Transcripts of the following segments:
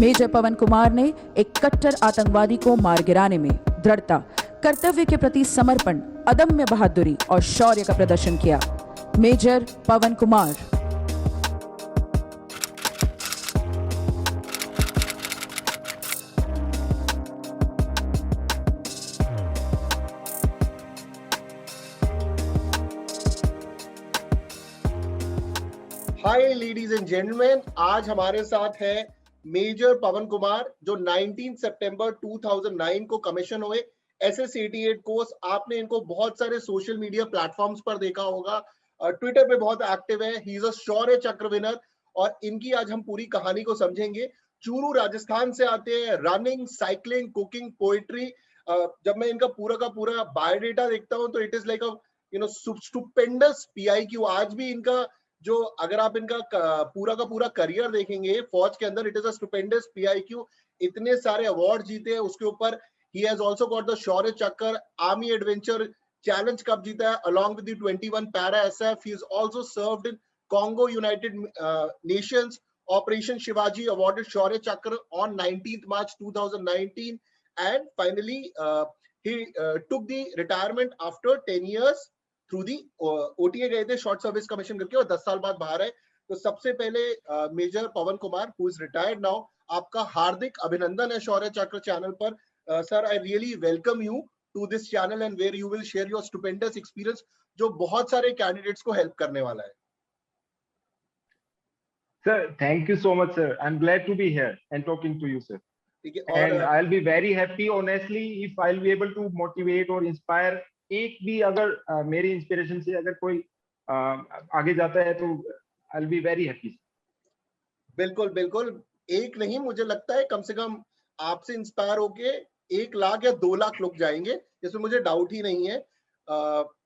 Major पवन कुमार ने एक कट्टर आतंकवादी को मार गिराने में दृढ़ता, कर्तव्य के प्रति समर्पण, अदम्य बहादुरी और शौर्य का प्रदर्शन किया। Major Pawan Kumar. Hi ladies and gentleman, आज हमारे साथ है मेजर पवन कुमार जो 19 सितंबर 2009 को कमीशन हुए SS 88 कोर्स। आपने इनको बहुत सारे सोशल मीडिया प्लेटफॉर्म्स पर देखा होगा, ट्विटर पे बहुत एक्टिव है। ही इज अ शौर्य चक्र विनर और इनकी आज हम पूरी कहानी को समझेंगे। चूरू राजस्थान से आते हैं, रनिंग, साइकिलिंग, कुकिंग, पोएट्री। जब मैं इनका का पूरा बायोडेटा देखता हूँ तो it is like stupendous PIQ। आज भी इनका जो अगर आप इनका का पूरा करियर देखेंगे फौज के अंदर, it is a stupendous PIQ। इतने सारे अवार्ड जीते हैं उसके ऊपर। He has also got the Shaurya Chakra, army adventure challenge cup जीता है along with the 21 para SF. He is also served in Congo United Nations. Operation Shivaji awarded Shaurya Chakra on 19th March 2019, and finally he took the retirement after 10 years through the OTA गए थे short service commission करके, और 10 साल बाद बाहर है। तो सबसे पहले major Pawan Kumar who is retired now, आपका हार्दिक अभिनंदन है शौर्य चक्र चैनल पर। Sir, I really welcome you to this channel and where you will share your stupendous experience जो बहुत सारे कैंडिडेट्स को हेल्प करने वाला है। Sir, thank you so much, sir. I'm glad to be here and talking to you, sir. ठीक है, और And I'll be very happy, honestly, if I'll be able to motivate or inspire एक भी अगर मेरी इंस्पिरेशन से अगर कोई आगे जाता है तो I'll be very happy. बिल्कुल बिल्कुल, एक नहीं, मुझे लगता है कम से कम आपसे इंस्पायर होके 1 लाख या 2 लाख लोग जाएंगे, इसमें मुझे डाउट ही नहीं है।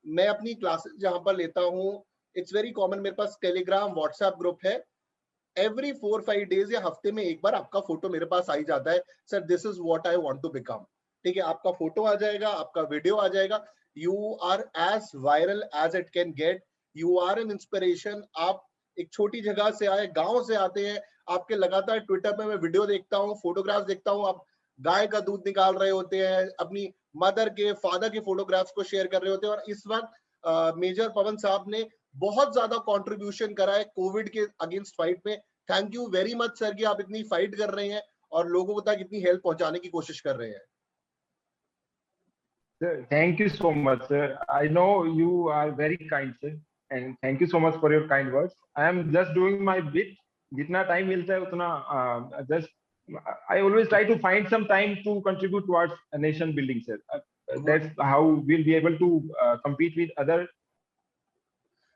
मैं अपनी क्लासेस जहां पर लेता हूँ, इट्स वेरी कॉमन, मेरे पास टेलीग्राम व्हाट्सएप ग्रुप है। एवरी 4-5 डेज या हफ्ते में एक बार आपका फोटो मेरे पास आ ही जाता है, sir this is what I want to become. ठीक है, आपका फोटो आ जाएगा, आपका वीडियो आ जाएगा। You are as viral as it can get, you are an inspiration. आप एक छोटी जगह से आए, गांव से आते हैं, आपके लगातार ट्विटर पे मैं वीडियो देखता हूँ, फोटोग्राफ्स देखता हूँ, आप गाय का दूध निकाल रहे होते हैं, अपनी मदर के फादर के फोटोग्राफ्स को शेयर कर रहे होते हैं। और इस वक्त मेजर पवन साहब ने बहुत ज्यादा कंट्रीब्यूशन करा है कोविड के अगेंस्ट फाइट में। Thank you very much sir कि आप इतनी फाइट कर रहे हैं और लोगों तक इतनी हेल्प पहुंचाने की कोशिश कर रहे हैं। Sir, thank you so much, sir. I know you are very kind, sir, and thank you so much for your kind words. I am just doing my bit. जितना टाइम मिलता है उतना just I always try to find some time to contribute towards a nation building, sir. That's how we'll be able to compete with other.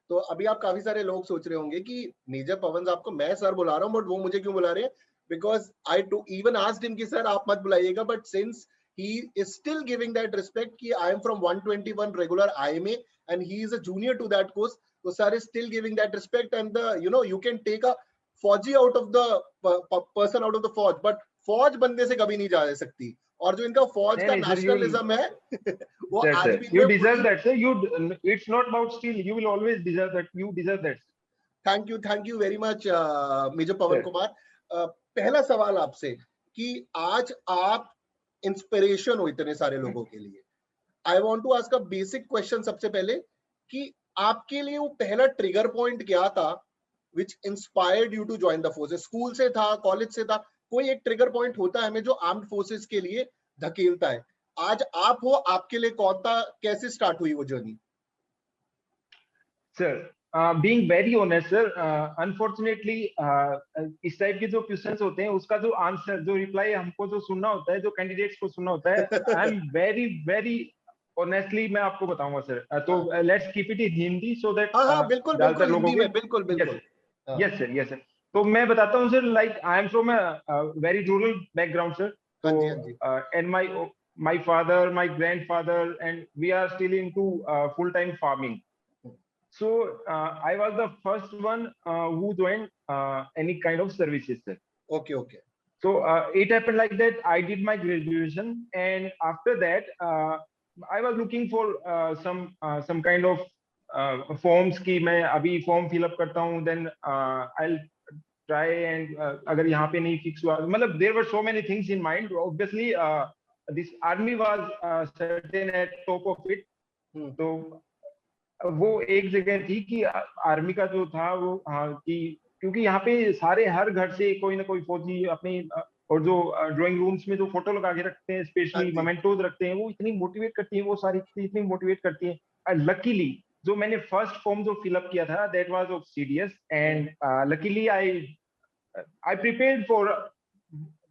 तो अभी आप काफी सारे लोग सोच रहे होंगे कि मेजर पवन साहब को मैं सर बुला रहा हूँ, बट वो मुझे क्यों बुला रहे हैं? Because I too even asked him कि सर आप मत बुलाइएगा, but since he is still giving that respect कि I am from 121 regular IMA and he is a junior to that course, so sir is still giving that respect. And the you can take a फौजी out of the person out of the फौज, but फौज बंदे से कभी नहीं जा सकती। और जो इनका फौज का नेशनलिज्म है वो आज भी you deserve that, sir. It's not about steal, you will always deserve that. You deserve that. Thank you very much major पवन कुमार। पहला सवाल आपसे कि आज आप इंस्पिरेशन हो इतने सारे लोगों के लिए। I want to ask a basic question सबसे पहले कि आपके लिए वो पहला ट्रिगर पॉइंट क्या था which inspired you to join the forces? School से था, कॉलेज से था? कोई एक ट्रिगर पॉइंट होता है हमें जो आर्म्ड फोर्सेस के लिए धकेलता है। आज आप हो, आपके लिए कौन था, कैसे स्टार्ट हुई वो journey? Sir, being very honest, sir, unfortunately, इस टाइप के जो क्वेश्चंस होते हैं उसका जो आंसर, जो रिप्लाई हमको जो सुनना होता है, जो कैंडिडेट्स को सुनना होता है, आई एम वेरी वेरी ऑनेस्टली मैं आपको बताऊंगा सर। तो let's keep it in Hindi so that बिल्कुल बिल्कुल हिंदी में, बिल्कुल बिल्कुल। Yes sir, yes sir. तो मैं बताता हूँ sir, like I am from a very rural background sir. तो and my father, my grandfather, and we are still into full-time farming. So I was the first one who joined any kind of services, sir. Okay. So it happened like that. I did my graduation, and after that, I was looking for some kind of forms. कि मैं अभी form fill up करता हूँ, then I'll try and अगर यहाँ पे नहीं fix हुआ, मतलब there were so many things in mind. Obviously, this army was certain at top of it. तो वो एक जगह थी कि आर्मी का जो था वो, हाँ, कि क्योंकि यहाँ पे सारे हर घर से कोई ना कोई फौजी अपनी, और जो ड्राइंग रूम्स में जो फोटो लगा के रखते हैं, स्पेशली मोमेंटोज रखते हैं, वो इतनी मोटिवेट करती है, वो सारी चीजें इतनी मोटिवेट करती है। लकीली जो मैंने फर्स्ट फॉर्म जो फिलअप किया था, that was of CDS, and luckily I prepared for,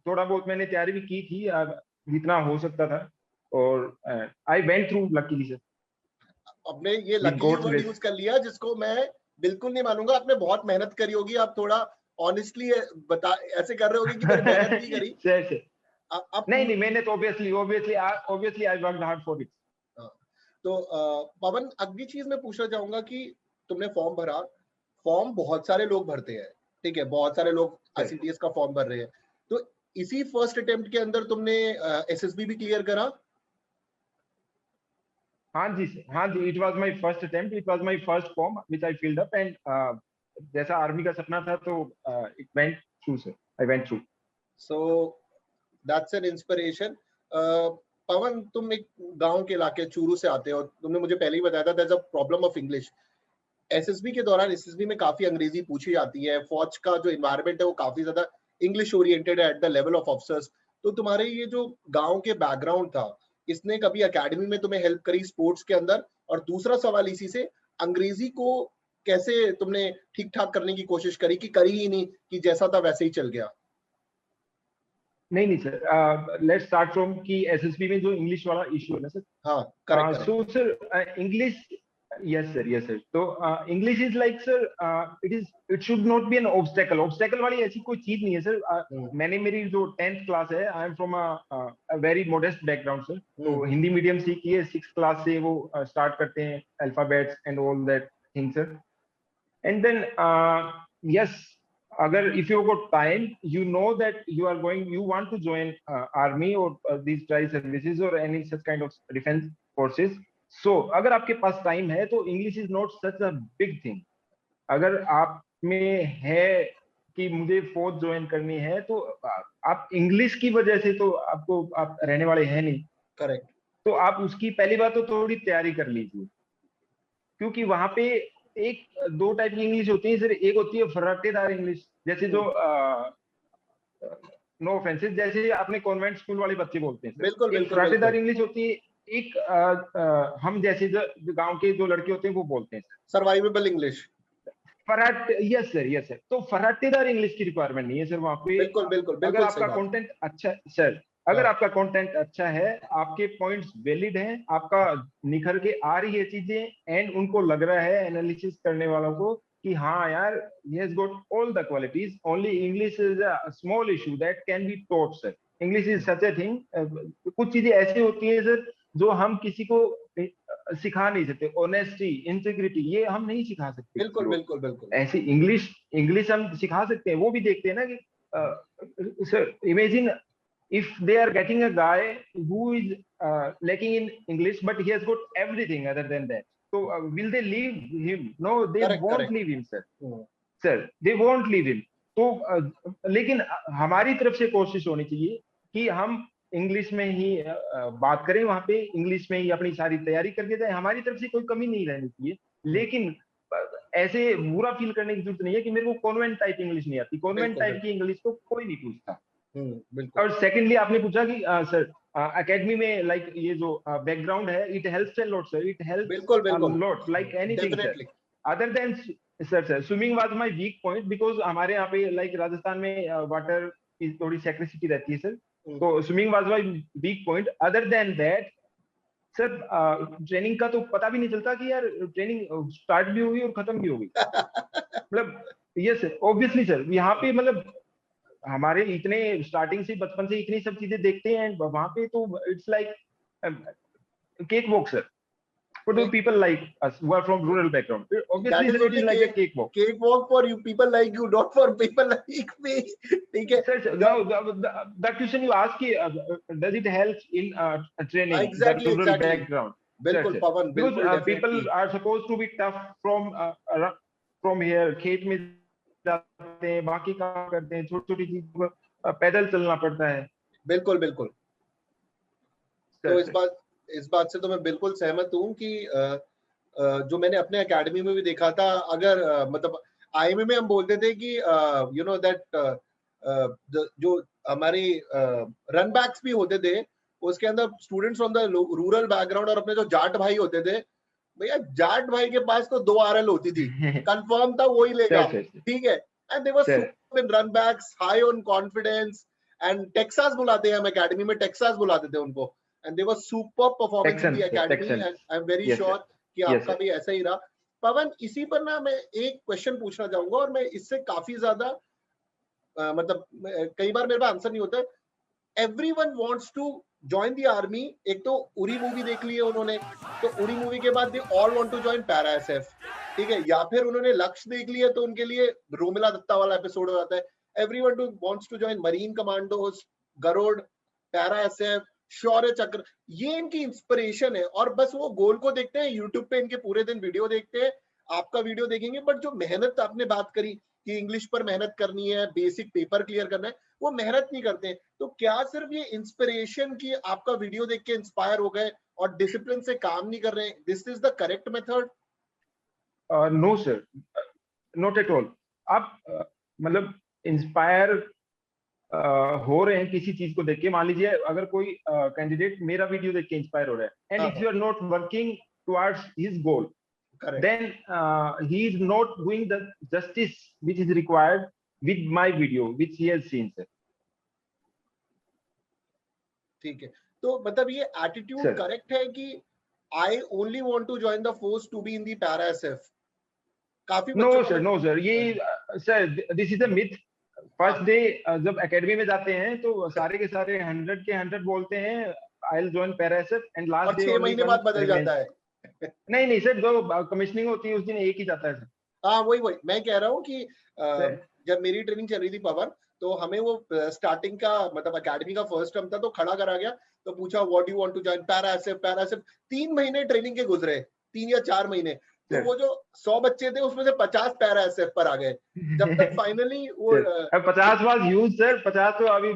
थोड़ा बहुत मैंने तैयारी भी की थी जितना हो सकता था, और आई वेंट थ्रू लकीली सर। आपने ये लकीली वर्ड यूज कर लिया, जिसको मैं बिल्कुल नहीं मानूंगा। आपने बहुत मेहनत करी होगी, आप थोड़ा ऑनेस्टली बता, ऐसे कर रहे होगे कि मैंने मेहनत नहीं करी। नहीं, मैंने तो obviously I worked hard for it. तो पवन, अगली चीज मैं पूछना चाहूंगा कि तुमने फॉर्म भरा, फॉर्म बहुत सारे लोग भरते हैं, ठीक है, बहुत सारे लोग आईसीटीएस का फॉर्म भर रहे हैं, तो इसी फर्स्ट अटेम्प्ट के अंदर तुमने एसएसबी भी क्लियर करा? हाँ जी, it was my first attempt, it was my first form which I filled up, and जैसा आर्मी का सपना था, तो it went through sir, I went through. So that's an inspiration. Pavan, तुम एक गांव के इलाके चूरू से आते हो, तुमने मुझे पहले ही बताया था, there is a problem of English. SSB के दौरान एसएसबी में काफी अंग्रेजी पूछी जाती है, फौज का जो एनवायरनमेंट है वो काफी ज्यादा इंग्लिश ओरिएंटेड है at the level of officers. तो तुम्हारे ये जो गांव के बैकग्राउंड था, इसने कभी एकेडमी में तुम्हें हेल्प करी स्पोर्ट्स के अंदर? और दूसरा सवाल इसी से, अंग्रेजी को कैसे तुमने ठीक ठाक करने की कोशिश करी, कि करी ही नहीं, कि जैसा था वैसे ही चल गया? नहीं सर, लेट्स स्टार्ट फ्रॉम कि एसएसबी में जो इंग्लिश वाला इशू है ना सर। हाँ, correct. So sir, English, yes sir, तो English is like sir, it should not be N obstacle वाली ऐसी कोई चीज नहीं है सर। मैंने मेरी जो 10th क्लास है, I am from a very modest background sir, तो हिंदी मीडियम सीखी है, 6th क्लास से वो स्टार्ट करते हैं alphabets and all that thing sir, and then yes, अगर if you got time, you know that you are going, you want to join army और these tri services और any such kind of defence forces, so अगर आपके पास time है तो English is not such a big thing. अगर आप में है कि मुझे फौज ज्वाइन करनी है, तो आप इंग्लिश की वजह से तो आप रहने वाले हैं नहीं, करेक्ट, तो आप उसकी पहली बात तो थोड़ी तैयारी कर लीजिए, क्योंकि वहां पे एक दो टाइप की इंग्लिश होती है सर। एक होती है फर्राटेदार इंग्लिश, जैसे जो नो ऑफेंसेस, जैसे आपने कॉन्वेंट स्कूल वाले बच्चे बोलते हैं, बिल्कुल फर्राटेदार इंग्लिश होती है। एक हम जैसे जो गांव के जो लड़के होते हैं वो बोलते हैं सर्वाइवेबल इंग्लिश, यस सर। तो फर्राटेदार इंग्लिश की रिक्वायरमेंट नहीं है सर वहाँ पे। बिल्कुल अगर आपका कंटेंट अच्छा सर, अगर आपका कंटेंट अच्छा है, आपके पॉइंट्स वैलिड हैं, आपका निखर के आ रही है चीजें, एंड उनको लग रहा है एनालिसिस करने वालों को कि हाँ यार, he has got all the qualities, only English is a small issue that can be taught sir. English is such a thing, कुछ चीजें ऐसी होती है सर जो हम किसी को सिखा नहीं सकते, ऑनेस्टी, इंटीग्रिटी, ये हम नहीं सिखा सकते। बिल्कुल ऐसी इंग्लिश हम सिखा सकते हैं, वो भी देखते हैं ना कि sir imagine if they are getting a guy who is lacking in English but he has got everything other than that, so will they leave him? No, they won't leave him sir, they won't leave him. तो लेकिन हमारी तरफ से कोशिश होनी चाहिए कि हम इंग्लिश में ही बात करें, वहां पे इंग्लिश में ही अपनी सारी तैयारी करके जाए, हमारी तरफ से कोई कमी नहीं रहनी चाहिए। लेकिन ऐसे बुरा फील करने की जरूरत नहीं है कि मेरे को कॉन्वेंट टाइप इंग्लिश नहीं आती, कॉन्वेंट टाइप की इंग्लिश को कोई नहीं पूछता। और सेकेंडली आपने पूछा कि सर एकेडमी में लाइक ये जो बैकग्राउंड है, it helps a lot sir, it helps a lot like anything sir, other then sir swimming was my weak point, because हमारे यहाँ पे लाइक राजस्थान में वाटर की थोड़ी सेक्रेसिटी रहती है सर, तो swimming was my weak point. Other than that sir training का तो पता भी नहीं चलता कि यार ट्रेनिंग स्टार्ट भी होगी और खत्म भी होगी। मतलब यस सर, ऑब्वियसली सर, यहाँ पे मतलब हमारे इतने स्टार्टिंग से बचपन से इतनी सब चीजें देखते हैं, वहां पे तो it's like cake walk sir for the people like us who are from rural background, obviously it is like a cake walk for you people like you, not for people like me. ठीक है sir, now the question you ask, does it help in training exactly, the rural background? बिल्कुल पवन, because people are supposed to be tough from here खेत में जाते हैं, बाकी काम करते हैं, छोटी छोटी चीजों को पैदल चलना पड़ता है। बिल्कुल बिल्कुल। तो इस बात से तो मैं बिल्कुल सहमत हूँ कि जो मैंने अपने एकेडमी में भी देखा था, अगर मतलब आईएमए में हम बोलते थे कि यू नो दैट जो हमारे रन बैक्स भी होते थे, उसके अंदर students from the rural background और अपने जो जाट भाई होते थे, भैया जाट भाई के पास तो 2 आरएल होती थी, कंफर्म था वही लेगा, ठीक है। And they were super in run backs, high on confidence, and Texas बुलाते हैं हम एकेडमी में, टेक्सास बुलाते थे उनको, and they were super performance in the academy, and I am very sure कि आपका भी ऐसा ही रहा। पवन, इसी पर ना मैं एक क्वेश्चन पूछना चाहूंगा, और मैं इससे काफी ज्यादा मतलब कई बार मेरे पास आंसर नहीं होता है। Everyone wants to join the army. एक तो उरी मूवी देख ली है उन्होंने, तो उरी मूवी के बाद they all want to join para SF, ठीक है, या फिर उन्होंने लक्ष्य देख लिया तो उनके लिए रोमिला दत्ता वाला एपिसोड हो जाता है। Everyone wants to join marine commandos, Garud, para SF, Shaurya Chakra, ये इनकी इंस्पिरेशन है, और बस वो गोल को देखते हैं, यूट्यूब पे इनके पूरे दिन वीडियो देखते हैं, आपका वीडियो देखेंगे, बट जो मेहनत आपने बात करी कि इंग्लिश पर मेहनत करनी है, बेसिक पेपर क्लियर करना है, वो मेहनत नहीं करते हैं। तो क्या सिर्फ ये इंस्पिरेशन की आपका वीडियो देख के इंस्पायर हो गए और डिसिप्लिन से काम नहीं कर रहे हैं? This is the correct method? No sir, not at all. आप मतलब इंस्पायर हो रहे हैं किसी चीज को देख के। मान लीजिए अगर कोई कैंडिडेट मेरा वीडियो देख के इंस्पायर हो रहा है, and if you are not working towards his goal, then he is not doing the justice which is required with my video which he has seen, sir. ठीक है, तो मतलब ये एटीट्यूड करेक्ट है कि I only want to join the force to be in the para SF? काफी no sir, ये sir this is a myth. First day जब एकेडमी में जाते हैं तो सारे के सारे 100 के 100 बोलते हैं I will join para SF, and last day 6 महीने बाद बदल जाता है। नहीं सर, जो कमीशनिंग होती है उस दिन एक ही जाता है। हाँ, वही मैं कह रहा हूँ कि जब मेरी ट्रेनिंग चल रही थी पवन, तो हमें वो स्टार्टिंग का मतलब एकेडमी का फर्स्ट टर्म था, तो खड़ा करा गया, तो पूछा what you want to join para SF, para SF. 3 महीने ट्रेनिंग के गुजरे, 3 या 4 महीने, तो वो जो 100 बच्चे थे उसमें से 50 पैरा एसएफ पर आ गए, जब तक फाइनली वो 50 वाज यूज सर, 50 तो अभी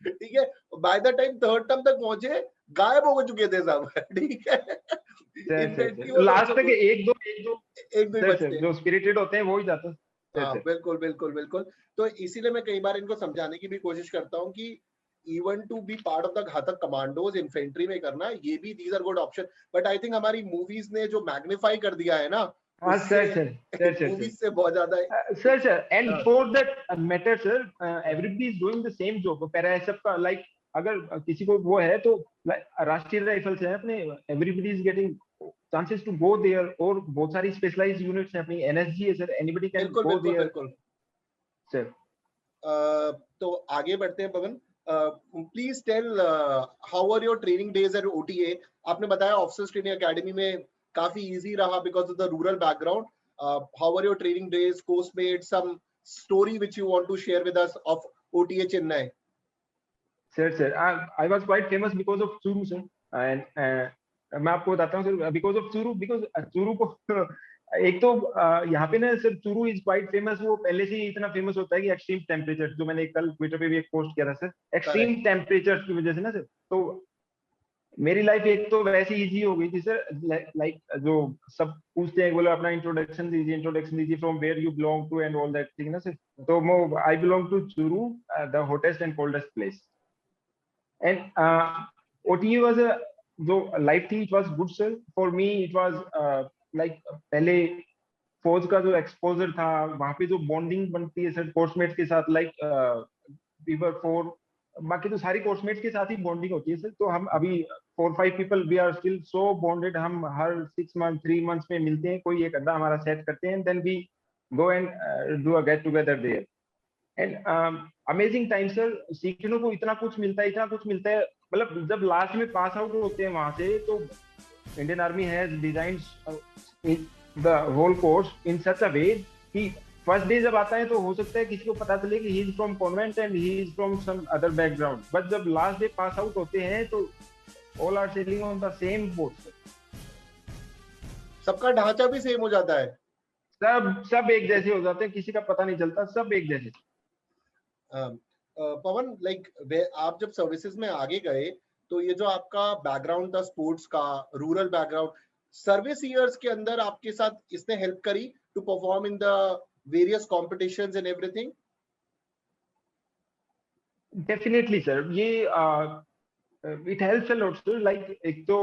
ठीक है, by the time third term तक पहुंचे गायब हो चुके थे सब, ठीक है। लास्ट तक एक दो बचते जो स्पिरिटेड होते हैं वो ही जाते हैं। हाँ, बिल्कुल। तो इसीलिए मैं कई बार इनको समझाने की भी कोशिश करता हूँ कि even to be part of the Ghatak commandos infantry में करना, ये भी these are good option. But I think हमारी मूवीज ने जो मैग्नीफाई कर दिया है ना, मूवीज से बहुत ज्यादा sir and for that matter sir, everybody is doing the same job. Para SF का लाइक अगर किसी को वो है तो राष्ट्रीय राइफल्स है अपने, everybody is getting chances to go there, और बहुत सारी स्पेशलाइज्ड यूनिट्स हैं अपनी, एनएसजी है sir, anybody can go there. बिल्कुल सर तो आगे बढ़ते हैं Pavan. Please tell how are your training days at OTA? आपने बताया ऑफिसर्स ट्रेनिंग एकेडमी में काफी इजी रहा because of the rural background. How are your training days, coursemate, some story which you want to share with us of OTA Chennai? Sir I was quite famous because of Churu sir, and मैं आपको बताता हूँ sir, because of Churu, because Churu को एक तो यहाँ पे ना sir Churu is quite famous. वो पहले से ही इतना फेमस होता है कि एक्सट्रीम टेम्परेचर, जो मैंने कल ट्विटर पे भी एक पोस्ट किया था सर, एक्सट्रीम टेम्परेचर की वजह से ना सर, तो मेरी लाइफ एक तो वैसे इजी हो गई थी सर। लाइक जो सब पूछते हैं, बोले अपना इंट्रोडक्शन दीजिए from where you belong to and all that thing ना सर, तो I belong to Churu, the hottest and coldest place, and OTA was a जो लाइफ थी, it was good sir for me. It was like पहले फौज का जो exposure था, वहां पे जो बॉन्डिंग बनती है सर कोर्समेट्स के साथ, लाइक वी वर 4, बाकी तो सारी कोर्समेट्स के साथ ही बॉन्डिंग होती है सर। तो हम अभी 4-5 people we are still so bonded, हम हर 6 मंथ 3 मंथ्स में मिलते हैं, कोई एक अड्डा हमारा सेट करते हैं, then we go and do a get together there, and amazing time sir. सीखने को इतना कुछ मिलता है, मतलब जब लास्ट में पास आउट होते हैं वहां से, तो Indian army has designed the whole course in such a way कि फर्स्ट डे जब आता है तो हो सकता है किसी को पता चले कि he is from convent and he is from some other background, but जब लास्ट डे पास आउट होते हैं तो all are sailing on the same boat. सबका ढांचा भी सेम हो जाता है सब एक जैसे हो जाते हैं, किसी का पता नहीं चलता, सब एक जैसे। पवन, लाइक आप जब सर्विसेज में आगे गए तो ये जो आपका बैकग्राउंड था स्पोर्ट्स का, रूरल बैकग्राउंड, सर्विस ईयर्स के अंदर आपके साथ इसने हेल्प करी to perform in the various competitions and everything? Definitely sir, ये it helps a lot sir. Like एक तो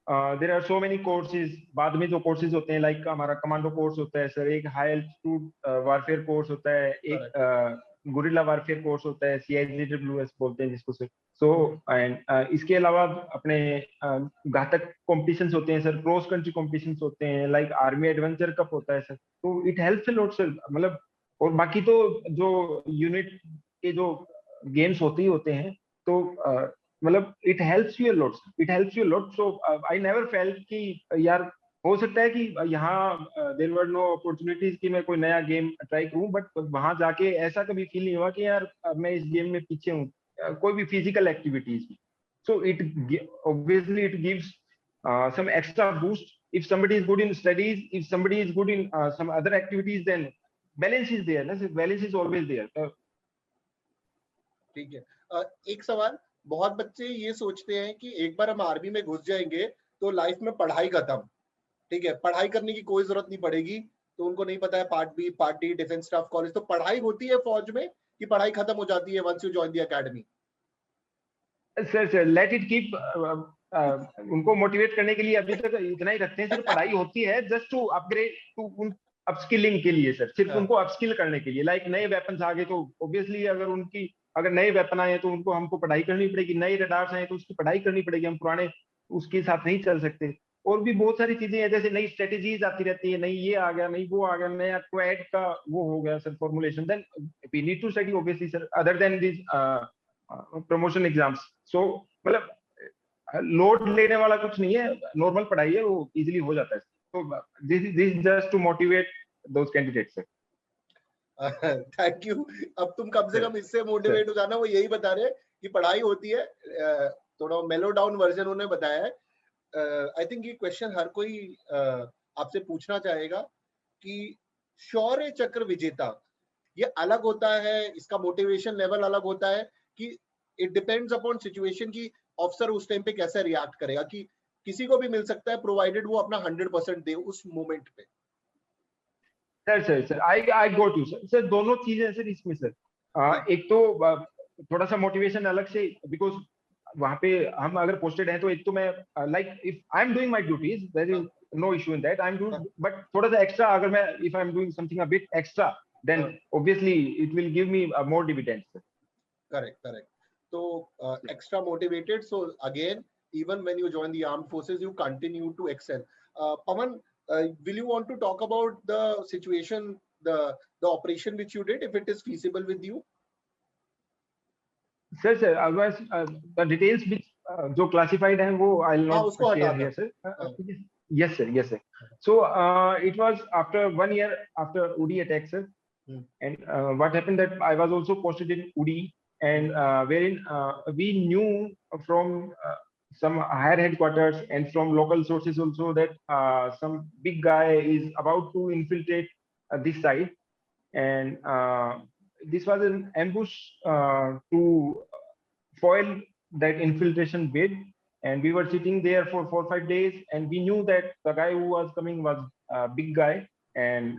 there are so many courses, बाद में जो कोर्सेज होते हैं, लाइक हमारा कमांडो कोर्स होता है सर, एक हाई एल्टीट्यूड वारफेयर कोर्स होता है, एक गुरिल्ला वारफेयर कोर्स होता है, CIGWS बोलते हैं जिसको सर। सो एंड इसके अलावा अपने घातक कॉम्पिटिशन्स होते हैं सर, क्रॉस कंट्री कॉम्पिटिशन्स होते हैं, लाइक आर्मी एडवेंचर कप होता है सर। तो it helps a lot sir, मतलब। और बाकी तो जो यूनिट के जो गेम्स होते ही होते हैं, तो मतलब it helps you a lot, it helps you a lot. So I never felt कि यार हो सकता है कि यहाँ देयर वर नो अपॉर्चुनिटीज कि मैं कोई नया गेम ट्राई करूं, बट वहां जाके ऐसा कभी फील नहीं हुआ कि यार मैं इस गेम में पीछे हूँ, कोई भी फिजिकल एक्टिविटीज की। So it obviously it gives some extra boost. If somebody is good in studies, if somebody is good in some other activities, then balance is there, ना? Balance is always there. ठीक है। एक सवाल, बहुत बच्चे ये सोचते हैं कि एक बार हम आर्मी में घुस जाएंगे तो लाइफ में पढ़ाई खत्म, ठीक है, पढ़ाई करने की कोई जरूरत नहीं पड़ेगी। तो उनको नहीं पता है part B, part D, defence staff college, तो पढ़ाई होती है फौज में कि पढ़ाई खत्म हो जाती है once you join the academy? Sir let it keep, उनको मोटिवेट करने के लिए अभी तक इतना ही रखते हैं सर, पढ़ाई होती है just to upgrade, to upskilling के लिए सर, सिर्फ उनको अपस्किल करने के लिए। लाइक नए वेपन्स आ गए तो ऑब्वियसली अगर नए वेपन आए तो उनको हमको पढ़ाई करनी पड़ेगी, नए रडार्स आए तो उसकी पढ़ाई करनी पड़ेगी, हम पुराने उसके साथ नहीं चल सकते। और भी बहुत सारी चीजें हैं, जैसे नई स्ट्रेटेजीज आती रहती है, नई ये आ गया, नई वो आ गया, नया क्वेड का वो हो गया sir formulation, then we need to study obviously sir, other than this promotion exams. So मतलब लोड लेने वाला कुछ नहीं है, नॉर्मल पढ़ाई है, वो इजीली हो जाता है। तो this just to motivate those candidates sir. Thank you. अब तुम कम से कम इससे मोटिवेट हो जाना, वो यही बता रहे हैं कि पढ़ाई होती है। थोड़ा मेलो डाउन वर्जन उन्होंने बताया है। आई थिंक ये क्वेश्चन हर कोई आपसे पूछना चाहेगा कि शौर्य चक्र विजेता ये अलग होता है, इसका मोटिवेशन लेवल अलग होता है, कि इट डिपेंड्स अपॉन सिचुएशन की ऑफिसर उस टाइम पे कैसे रिएक्ट करेगा, कि किसी को भी मिल सकता है प्रोवाइडेड वो अपना 100% दे उस मोमेंट पे? Sir I got you sir. Sir दोनों चीजें सर इसमें सर, एक तो थोड़ा सा मोटिवेशन अलग से, बिकॉज वहां पे हम अगर पोस्टेड हैं तो एक तो मैं like if I am doing my duties there is no issue in that, I am doing, but थोड़ा सा एक्स्ट्रा अगर मैं if I am doing something a bit extra, then obviously it will give me more dividends. Correct. तो extra motivated, so again even when you join the armed forces you continue to excel. Pawan, will you want to talk about the situation, the operation which you did, if it is feasible with you? Sir otherwise the details which जो classified हैं वो I'll not उसको share हटा here दो। sir. Yes sir. So it was after 1 year after Uri attack sir, and what happened that I was also posted in Uri, and wherein we knew from some higher headquarters and from local sources also that some big guy is about to infiltrate this side, and this was an ambush to foil that infiltration bid. And we were sitting there for 4 or 5 days, and we knew that the guy who was coming was a big guy, and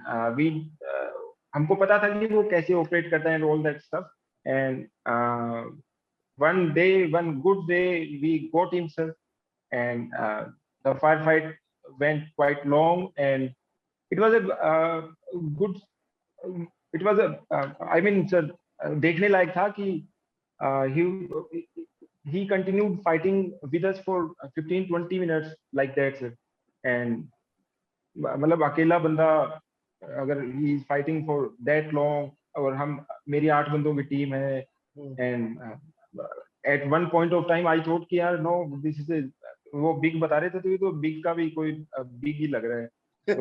हमको पता था कि वो कैसे operate करता है and all that stuff. And one good day we got him sir, and the firefight went quite long, and it was a good, it was a I mean sir, देखने लायक था कि he continued fighting with us for 15-20 minutes like that sir. And मतलब अकेला बंदा अगर he is fighting for that long, और हम मेरी 8 बंदों की टीम है, and at one point of time I thought कि यार no this is a, वो बिग बता रहे थे तो ये तो बिग का भी कोई बिग ही लग रहा है, तो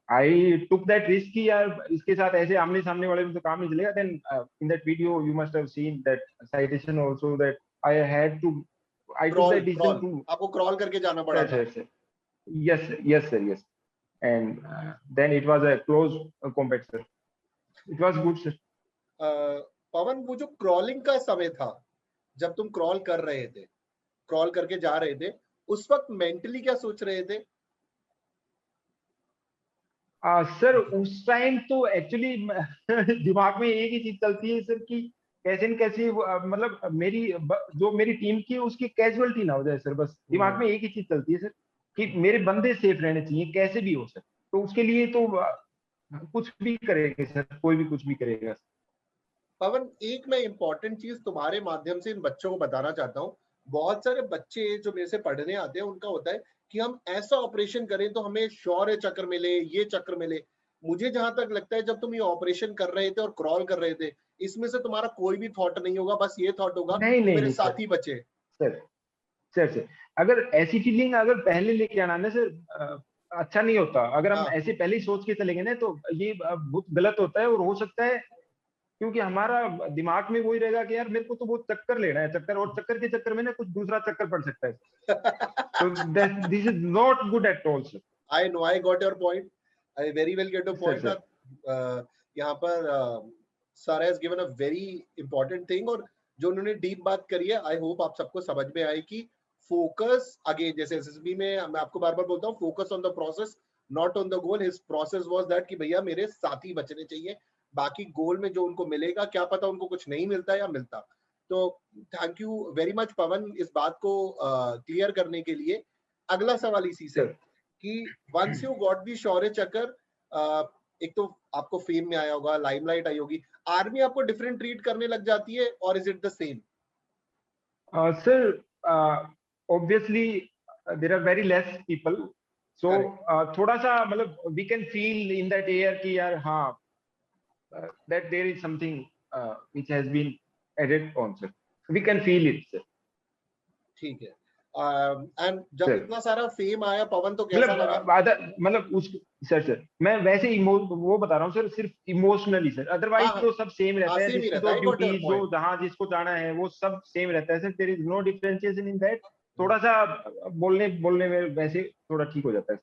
I took that risk कि यार इसके साथ ऐसे आमने सामने वाले में तो काम नहीं चलेगा. Then in that video you must have seen that citation also that I had to, I took that decision to, आपको क्रॉल करके जाना पड़ा था? yes sir. and then it was a close combat, sir. It was good, sir. पवन, वो जो crawling का समय था, जब तुम क्रॉल कर रहे थे, क्रॉल करके जा रहे थे, उस वक्त मेंटली क्या सोच रहे थे? सर उस टाइम तो एक्चुअली दिमाग में एक ही चीज चलती है सर कि कैसे न कैसे मतलब जो मेरी टीम की उसकी कैजुअलिटी ना हो जाए सर, बस दिमाग में एक ही चीज चलती है सर कि मेरे बंदे सेफ रहने चाहिए कैसे भी हो सर। तो उसके लिए तो कुछ भी करेंगे सर, कोई भी कुछ भी करेगा। पवन, एक मैं इंपॉर्टेंट चीज तुम्हारे माध्यम से इन बच्चों को बताना चाहता हूँ। बहुत सारे बच्चे जो मेरे से पढ़ने आते हैं, उनका होता है कि हम ऐसा ऑपरेशन करें तो हमें शौर्य चक्र मिले, ये चक्र मिले। मुझे जहां तक लगता है, जब तुम ये ऑपरेशन कर रहे थे और क्रॉल कर रहे थे, इसमें से तुम्हारा कोई भी थॉट नहीं होगा, बस ये थॉट होगा नहीं, कि मेरे नहीं, साथी बचे। सर सर अगर ऐसी फीलिंग अगर पहले लेके आना ना सर, अच्छा नहीं होता। अगर हम ऐसे पहले ही सोच के चले गए ना तो ये बहुत गलत होता है। और हो सकता है क्योंकि हमारा दिमाग में वही रहेगा कि यार मेरे को तो वो चक्कर लेना है, चक्कर, और चक्कर के चक्कर में ना कुछ दूसरा चक्कर पड़ सकता है। तो this is not good at all sir. I know, I got your point. I very well get your point. Sir यहाँ पर sir has given a very important thing, और जो उन्होंने डीप बात करी है, आई होप आप सबको समझ में आए कि फोकस, अगेन जैसे एसएसबी में मैं आपको बार बार बोलता हूँ, focus on the process not on the goal. His process was that कि भैया मेरे साथी बचने चाहिए, बाकी गोल में जो उनको मिलेगा क्या पता उनको कुछ नहीं मिलता या मिलता। तो थैंक यू वेरी मच पवन इस बात को क्लियर करने के लिए। अगला सवाल इसी से कि वंस यू गॉट दी शौर्य चक्र, एक तो आपको फेम में आया होगा, लाइमलाइट आई होगी, आर्मी आपको डिफरेंट ट्रीट करने लग जाती है और is it the same? Sir obviously there are very less people, so थोड़ा सा मतलब we can feel in that air कि यार हाँ that there is something which has been added on sir, we can feel it sir. ठीक है। And जब इतना सारा फेम आया पवन, तो कैसा लगा? मतलब उस सर मैं वैसे वो बता रहा हूँ सर, सिर्फ इमोशनली सर, अदरवाइज तो सब सेम रहता है। जिसकी तो ड्यूटी जो जहाँ जिसको जाना है वो सब सेम रहता है sir, there is no differentiation in that. थोड़ा सा बोलने में वैसे थोड़ा ठीक हो जाता है।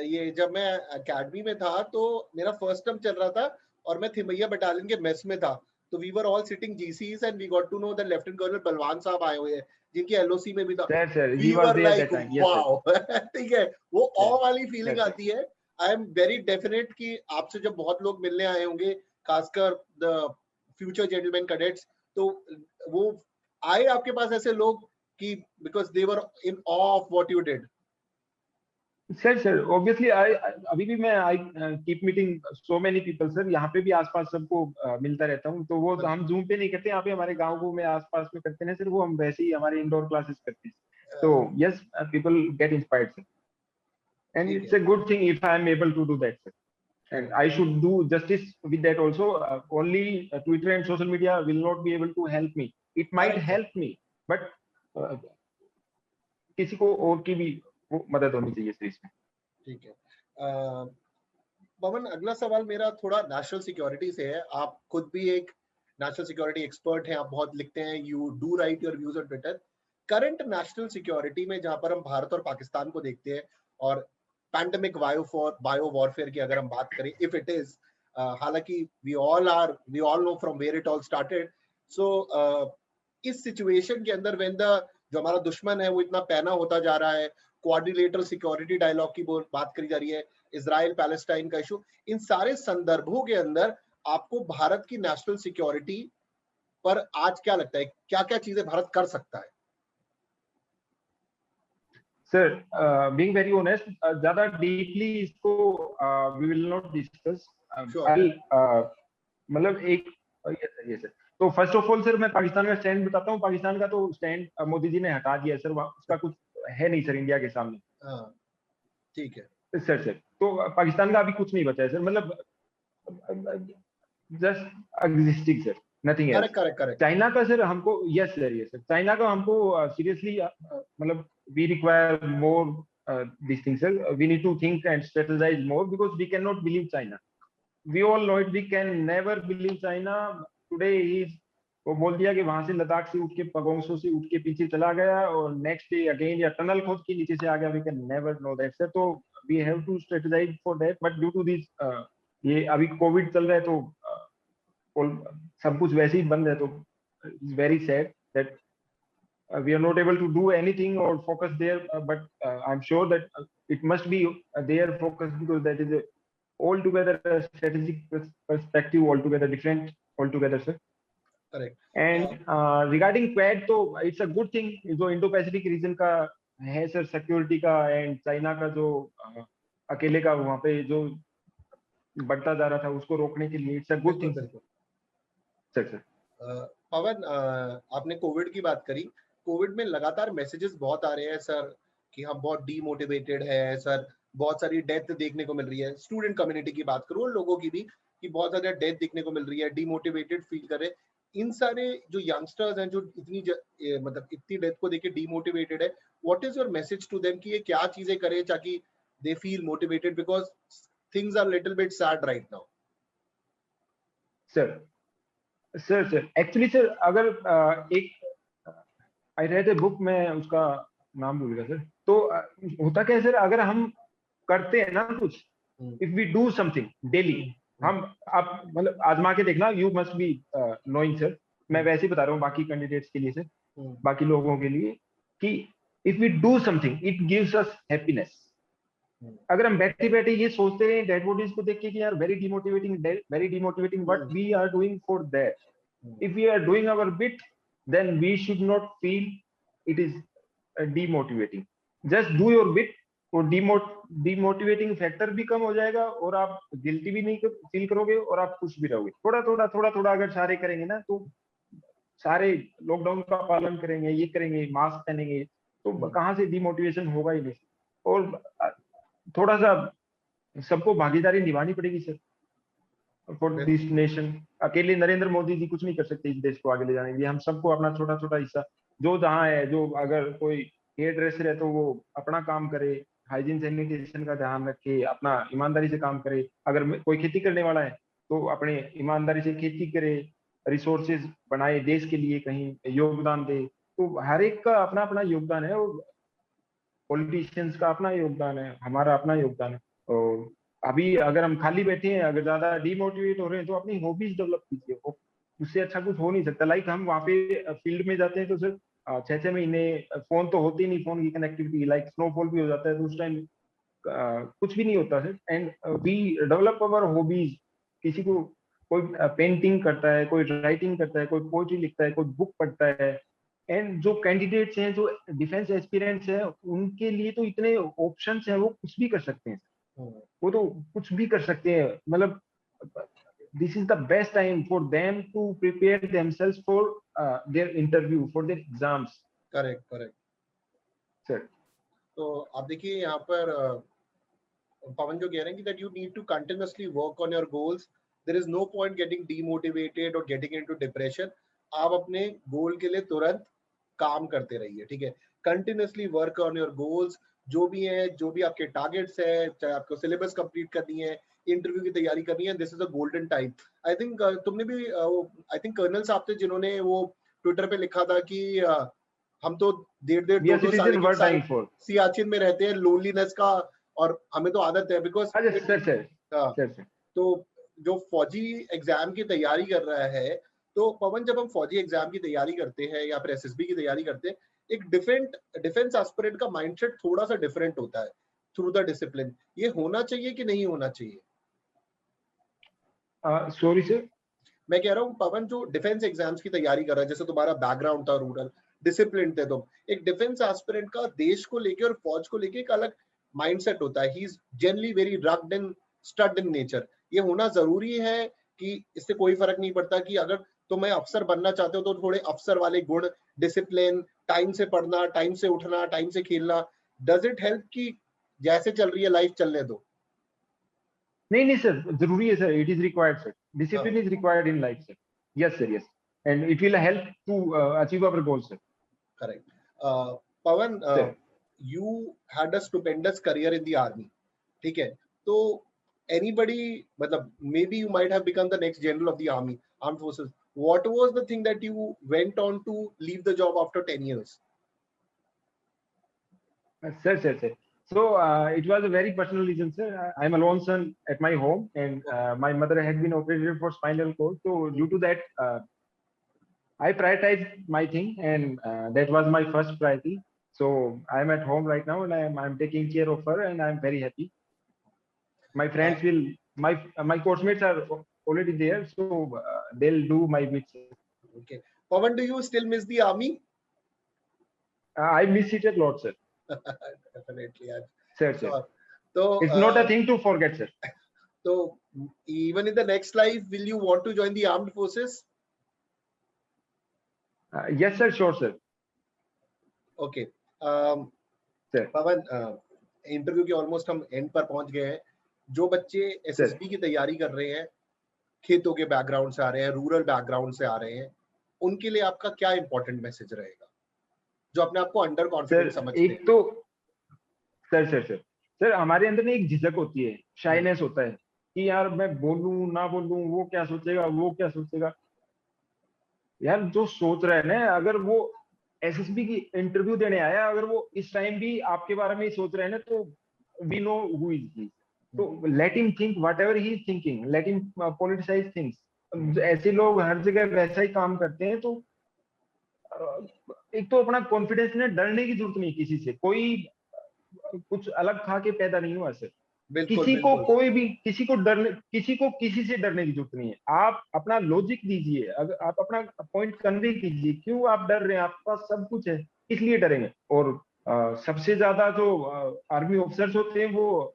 ये जब मैं एकेडमी में था तो मेरा फर्स्ट टर्म चल रहा था और मैं थिमैया बटालियन के मेस में था, तो we were all sitting GCs and we got to know that lieutenant colonel Balwan साहब आए हुए हैं, जिनकी एलओसी में भी था। वी वर लाइक वाओ, ठीक है, वो ऑ वाली फीलिंग आती है। आई एम वेरी डेफिनेट कि आपसे जब बहुत लोग मिलने आए होंगे, खासकर द फ्यूचर जेंटलमैन कैडेट्स, तो वो आए आपके पास ऐसे लोग कि because they were in uh of what you did? Sir obviously अभी भी मैं I keep meeting so many people sir, यहाँ पे भी आसपास सबको मिलता रहता हूँ। तो वो हम जूम पे नहीं करते, यहाँ पे हमारे गाँव में आसपास में करते हैं सर, वो हम वैसे ही हमारे इंडोर क्लासेस करते हैं। तो yes, people get inspired sir, and it's a good thing if I am able to do that sir, and I should do justice with that also. Only Twitter and social media will not be able to help me. It might help me, but किसी को और की भी वो मदद होनी चाहिए sir इसमें। ठीक है। पवन, अगला सवाल मेरा थोड़ा नेशनल सिक्योरिटी से है। आप खुद भी एक नेशनल सिक्योरिटी एक्सपर्ट हैं, आप बहुत लिखते हैं, you do right your views on Twitter. Current national security में जहां पर हम भारत और पाकिस्तान को देखते हैं, और पैंडेमिक बायो वॉरफेयर की अगर हम बात करें, इफ इट इज, हालांकि we all know from where it all started. So इस सिचुएशन के अंदर व्हेन जो हमारा दुश्मन है वो इतना पैना होता जा रहा है, क्वाड्रिलेटरल सिक्योरिटी डायलॉग की बात करी जा रही है, इजराइल पैलेस्टाइन का इशू, इन सारे संदर्भों के अंदर आपको भारत की नेशनल सिक्योरिटी पर आज क्या लगता है, क्या क्या चीजें भारत कर सकता है? सर बीइंग वेरी ऑनेस्ट, ज्यादा डीपली इसको वी विल नॉट डिस्कस। मतलब एक ये सर, तो फर्स्ट ऑफ ऑल सर मैं पाकिस्तान का स्टैंड बताता हूँ। पाकिस्तान का तो स्टैंड मोदी जी ने हटा दिया सर, उसका कुछ है नहीं सर इंडिया के सामने। ठीक है सर तो पाकिस्तान का अभी कुछ नहीं बचा है सर, मतलब just existing sir, nothing else. Correct. China का सर हमको, यस सर, चाइना का हमको सीरियसली मतलब we require more this thing sir, we need to think and strategize more because we can not believe China, we all know it, we can never believe China. Today ही वो बोल दिया कि वहां से लद्दाख से उठ के पगोंगसो से उठ के पीछे चला गया और नेक्स्ट डे अगेन या टनल खोद के नीचे से आ गया, we can never know that sir. तो we have to strategize for that, but due to this ये अभी कोविड चल रहा है तो सब कुछ वैसे ही बंद है, तो it's very sad that we are not able to do anything or focus there, but I'm sure that it must be their focus, because that is a altogether a strategic perspective, altogether different altogether, sir. Correct. And regarding Quad, तो it's a good thing जो Indo Pacific region का है sir, security का and China का जो अकेले का वहाँ पे जो बढ़ता जा रहा था उसको रोकने के लिए, it's a good thing sir. Pavan, आपने कोविड की बात करी। कोविड में लगातार मैसेजेस बहुत आ रहे हैं सर कि हम बहुत डीमोटिवेटेड है सर, बहुत सारी डेथ देखने को मिल रही है। स्टूडेंट कम्युनिटी की बात करूं, लोगों की भी, कि बहुत ज्यादा डेथ देखने को मिल रही है, डीमोटिवेटेड फील कर रहे हैं। इन सारे जो यंगस्टर्स हैं जो मतलब इतनी डेथ को देख के डीमोटिवेटेड है, what is your message to them कि ये क्या चीजें करें ताकि they feel motivated, because things are little bit sad right now. Sir actually sir, अगर एक आई रेड ए बुक, मैं उसका नाम भूल गया सर, तो होता क्या है सर, अगर हम करते हैं ना कुछ, if we do something daily, हम आप मतलब आजमा के देखना, you must be knowing sir, मैं वैसे ही बता रहा हूँ बाकी कैंडिडेट्स के लिए सर, बाकी लोगों के लिए, कि if we do something it gives us happiness. अगर हम बैठे बैठे ये सोचते हैं डेड बॉडीज को देख के कि यार very demotivating, but we are doing for that, if we are doing our bit, then we should not feel it is demotivating. Just do your bit, और demotivating फैक्टर भी कम हो जाएगा, और आप गिल्टी भी नहीं फील करोगे, और आप खुश भी रहोगे। थोड़ा अगर सारे करेंगे ना, तो सारे लॉकडाउन का पालन करेंगे, ये करेंगे, मास्क पहनेंगे, तो कहाँ से डिमोटिवेशन होगा ही नहीं। और थोड़ा सा सबको भागीदारी निभानी पड़ेगी सर फॉर दिस नेशन। अकेले नरेंद्र मोदी जी कुछ नहीं कर सकते इस देश को आगे ले जाने के लिए। हम सबको अपना छोटा हिस्सा, जो जहाँ है, जो अगर कोई हेयर ड्रेसर है तो वो अपना काम करे, हाइजीन सैनिटेशन का ध्यान रखे, अपना ईमानदारी से काम करे। अगर कोई खेती करने वाला है तो अपने ईमानदारी से खेती करे, रिसोर्सेज बनाए देश के लिए, कहीं योगदान दे। तो हर एक का अपना अपना योगदान है, और पॉलिटिशियंस का अपना योगदान है, हमारा अपना योगदान है। और अभी अगर हम खाली बैठे हैं, अगर ज्यादा डिमोटिवेट हो रहे हैं, तो अपनी हॉबीज डेवलप कीजिए, उससे अच्छा कुछ हो नहीं सकता। लाइक हम वहाँ पे फील्ड में जाते हैं तो सर 6 महीने फोन तो होते ही नहीं, फोन की कनेक्टिविटी, लाइक स्नोफॉल भी हो जाता है तो उस टाइम कुछ भी नहीं होता sir. And we develop our hobbies. किसी को कोई पेंटिंग करता है, कोई राइटिंग करता है, कोई पोइट्री लिखता है, कोई बुक पढ़ता है। एंड जो कैंडिडेट्स हैं, जो डिफेंस एस्पिरेंट्स हैं, उनके लिए तो इतने ऑप्शंस हैं, वो कुछ भी कर सकते हैं, वो तो कुछ भी कर सकते हैं। मतलब this is the best time for them to prepare themselves for their interview, for their exams. Correct sir. तो आप देखिए यहाँ पर पवन जो कह रहे हैं कि that you need to continuously work on your goals. There is no point getting demotivated or getting into depression. आप अपने गोल के लिए तुरंत काम करते रहिए, ठीक है। Continuously work on your goals, जो भी है, जो भी आपके टारगेट्स है, चाहे आपको सिलेबस कंप्लीट करनी है, इंटरव्यू की तैयारी करनी है, this is a golden time. I think तुमने भी आई थिंक कर्नल साहब थे जिन्होंने वो ट्विटर पे लिखा था कि हम तो 1.5-2 साल सियाचिन में रहते हैं, लोनलीनेस का, और हमें तो आदत है, बिकॉज तो जो फौजी एग्जाम की तैयारी कर रहा है, तो पवन जब हम फौजी एग्जाम की तैयारी करते हैं या फिर एसएसबी की तैयारी करते हैं, एक डिफेंस एस्पिरेंट का माइंडसेट थोड़ा सा डिफरेंट होता है थ्रू द डिसिप्लिन। ये होना चाहिए कि नहीं होना चाहिए? सॉरी सर, मैं कह रहा हूँ पवन जो डिफेंस एग्जाम्स की तैयारी कर रहा है, जैसे तुम्हारा बैकग्राउंड था रूरल, डिसिप्लिन थे तुम, एक डिफेंस एस्पिरेंट का देश को लेके और फौज को लेके एक अलग माइंडसेट होता है। He is generally very rugged and stud in nature. ये होना जरूरी है कि इससे कोई फर्क नहीं पड़ता कि अगर तुम्हें अफसर बनना चाहते हो तो थोड़े अफसर वाले गुण, डिसिप्लिन, टाइम से पढ़ना, टाइम से उठना, टाइम से खेलना, डज इट हेल्प कि जैसे चल रही है लाइफ चलने दो? नहीं सर, जरूरी है sir, it is required sir, discipline is required in life sir. Yes sir, yes, and it will help to achieve our goal sir. Correct. Pawan, you had a stupendous career in the army, ठीक है, तो anybody, मतलब maybe you might have become the next general of the army, armed forces. What was the thing that you went on to leave the job after 10 years? Sir So it was a very personal reason, sir. I'm a lone son at my home, and my mother had been operated for spinal cord. So due to that, I prioritized my thing, and that was my first priority. So I'm at home right now, and I'm taking care of her, and I'm very happy. My friends will my course mates are already there, so they'll do my bits. Okay. Pawan, do you still miss the army? I miss it a lot, sir. Definitely. Sir. So it's not a thing to forget, sir. So even in the next life, will you want to join the armed forces? Yes, sir. Sure, sir. Okay. Sir. Pawan, interview के almost हम and पर पहुंच गए हैं. जो बच्चे SSB की तैयारी कर रहे हैं, खेतों के बैकग्राउंड से आ रहे हैं, रूरल बैकग्राउंड से आ रहे हैं, उनके लिए आपका क्या इंपॉर्टेंट मैसेज रहेगा, जो अपने आप को अंडर कॉन्फिडेंट समझते हैं? एक तो सर हमारे अंदर ना एक झिझक होती है, शाइनेस होता है कि यार मैं बोलूं ना बोलूं, वो क्या सोचेगा. यार जो सोच रहा है ना, अगर वो एसएसबी की इंटरव्यू देने आया, अगर वो इस टाइम भी आपके बारे में सोच रहे हैं ना, तो we know who is he. तो let him think whatever he is thinking, let him politicise things. ऐसे लोग हर जगह वैसा ही काम करते हैं. तो एक तो अपना कॉन्फिडेंस ने, डरने की जरूरत नहीं किसी से. कोई कुछ अलग खा के पैदा नहीं हुआ सर. किसी को किसी से डरने की जरूरत नहीं है. आप अपना लॉजिक दीजिए, अगर आप अपना पॉइंट कन्वे कीजिए, क्यों आप डर रहे हैं, आपके पास सब कुछ है, इसलिए डरेंगे. और सबसे ज्यादा जो आर्मी ऑफिसर्स होते हैं वो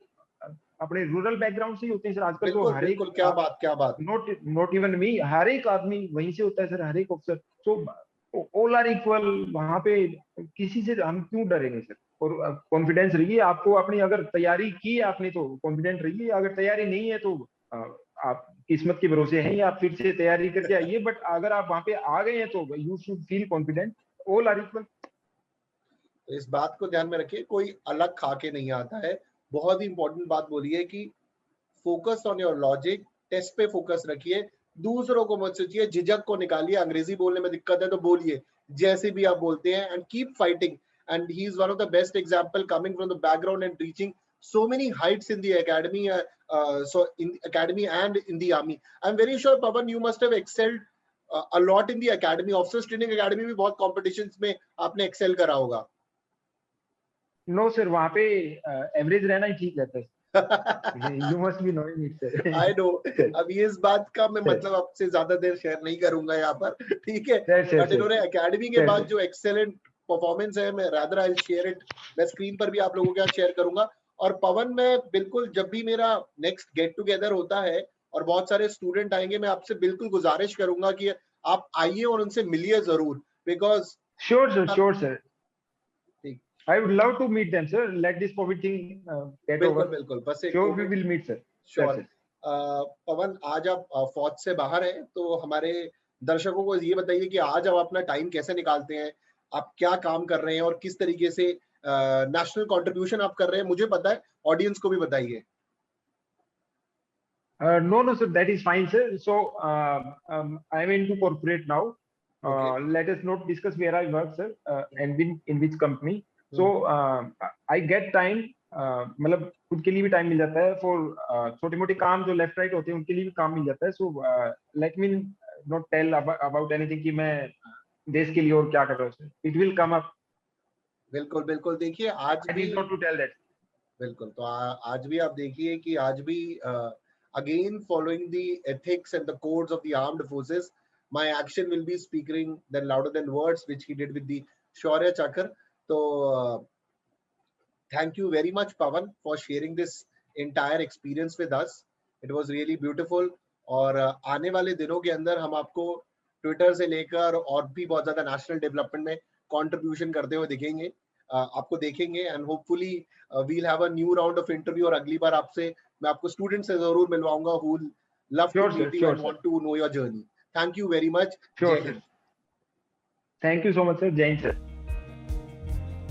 अपने रूरल बैकग्राउंड से ही होते हैं सर. आजकल तो हर एक, क्या बात, नॉट इवन मी, हर एक आदमी वहीं से होता है सर, हर एक ऑफिसर. तो ऑल आर इक्वल. वहां पे किसी से हम क्यों डरेंगे सर. और कॉन्फिडेंस रहिए. आपको अपनी अगर तैयारी की है आपने तो कॉन्फिडेंट रहिए. अगर तैयारी नहीं है तो आप किस्मत के भरोसे हैं, आप फिर से तैयारी करके आइए. बट अगर आप वहां पे आ गए हैं तो you should feel confident. All are equal. इस बात को ध्यान में रखिए, कोई अलग खा के नहीं आता है. बहुत ही इंपॉर्टेंट बात बोली है कि focus on your logic, test पे फोकस रखिए, दूसरों को मत सोचिए, झिझक को निकालिए. अंग्रेजी बोलने में दिक्कत है तो बोलिए जैसे भी आप बोलते हैं, and keep fighting. And he is one of the best example coming from the background and reaching so many heights in the academy, and in the army. I'm very sure Pawan, you must have excelled a lot in the academy. Officers Training Academy में बहुत competitions में आपने excel करा होगा. No sir, वहाँ पे average रहना ही ठीक रहता है. You must be knowing it sir. I know. अब ये इस बात का मैं मतलब आपसे ज्यादा देर शेयर नहीं करूंगा यहाँ पर, ठीक है. बट इन्होंने academy के बाद जो excellent परफॉर्मेंस है, मैं रादर आई शेयर इट. मैं स्क्रीन पर भी आप लोगों के साथ शेयर करूंगा. और पवन, मैं बिल्कुल जब भी मेरा नेक्स्ट गेट टुगेदर होता है और बहुत सारे स्टूडेंट आएंगे, मैं आपसे बिल्कुल गुजारिश करूंगा कि आप आइए और उनसे मिलिए जरूर. Because sure sir, I would love to meet them sir. Let this Covid thing get over. बिल्कुल बस sure we will meet sir. Sure. Pavan, आज आप फौज से बाहर हैं, तो हमारे दर्शकों को ये बताइए कि आज आप अपना टाइम कैसे निकालते हैं, आप क्या काम कर रहे हैं और किस तरीके से नेशनल कंट्रीब्यूशन आप कर रहे हैं. मुझे पता है, ऑडियंस को भी बताइए. No sir, that is fine sir. So I am into corporate now. Let us not discuss where I work sir, and in which company. So I get time, मतलब खुद के लिए भी टाइम मिल जाता है. फॉर छोटे मोटे काम जो लेफ्ट राइट होते हैं उनके लिए भी काम मिल जाता है. So let me not tell about anything कि मैं देश के लिए और क्या कर रहा हूँ. It will come up. बिल्कुल. देखिए आज भी नॉट टू टेल दैट. बिल्कुल. तो आज भी आप देखिए कि आज भी again following the ethics and the codes of the armed forces, my action will be speaking then louder than words which he did with the Shaurya Chakra. तो thank you very much Pavan for sharing this entire experience with us. It was really beautiful. और आने वाले दिनों के अंदर हम आपको Twitter से लेकर और भी बहुत ज्यादा नेशनल डेवलपमेंट में कंट्रीब्यूशन करते हुए दिखेंगे, आपको देखेंगे. And hopefully we'll have a new round of interview. और अगली बार आपसे मैं आपको स्टूडेंट से जरूर मिलवाऊंगा who will love to meet you and want to know your journey. Thank you very much. Sure. Thank you so much sir. Jai Hind sir.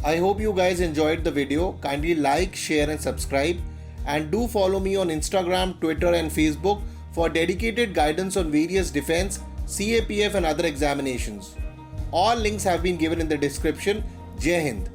I hope you guys enjoyed the video. Kindly like, share and subscribe, and do follow me on Instagram, Twitter and Facebook for dedicated guidance on various defense, CAPF and other examinations. All links have been given in the description. Jai Hind.